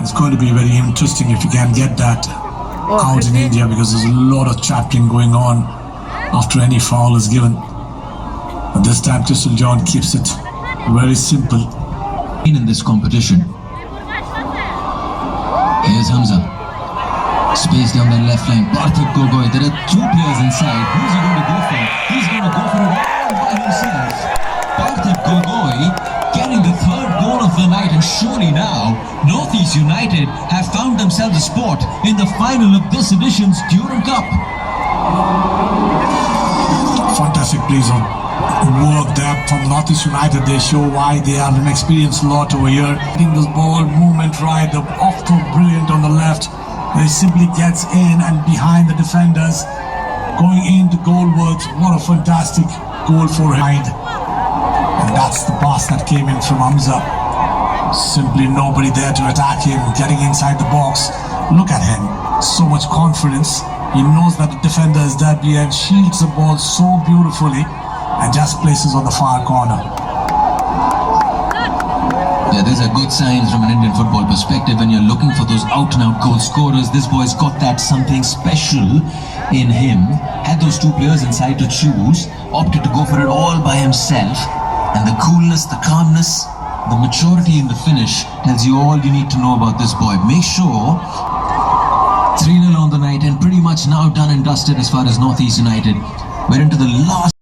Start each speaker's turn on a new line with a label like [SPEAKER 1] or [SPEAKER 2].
[SPEAKER 1] It's going to be very interesting if you can get that out in India, because there's a lot of chattering going on after any foul is given. But this time Crystal John keeps it very simple.
[SPEAKER 2] In this competition, here's Hamza. Space down the left line. Parthiv Gogoi. There are two players inside. Who's he going to go for? He's going to go for it all by himself. Parthiv Gogoi getting the third goal of the night, and surely now Northeast United have found themselves a spot in the final of this edition's Durand Cup.
[SPEAKER 1] Fantastic plays of work there from Northeast United. They show why they are an experienced lot over here. Getting this ball movement right, the off-throw brilliant on the left. He simply gets in and behind the defenders, going into goalwards. What a fantastic goal for him. And that's the pass that came in from Hamza. Simply nobody there to attack him, getting inside the box. Look at him, so much confidence. He knows that the defender is there behind, shields the ball so beautifully and just places on the far corner.
[SPEAKER 2] Yeah, these are good signs from an Indian football perspective when you're looking for those out-and-out goal scorers. This boy's got that something special in him. Had those two players inside to choose, opted to go for it all by himself. And the coolness, the calmness, the maturity in the finish tells you all you need to know about this boy. Make sure 3-0 on the night, and pretty much now done and dusted as far as Northeast United. We're into the last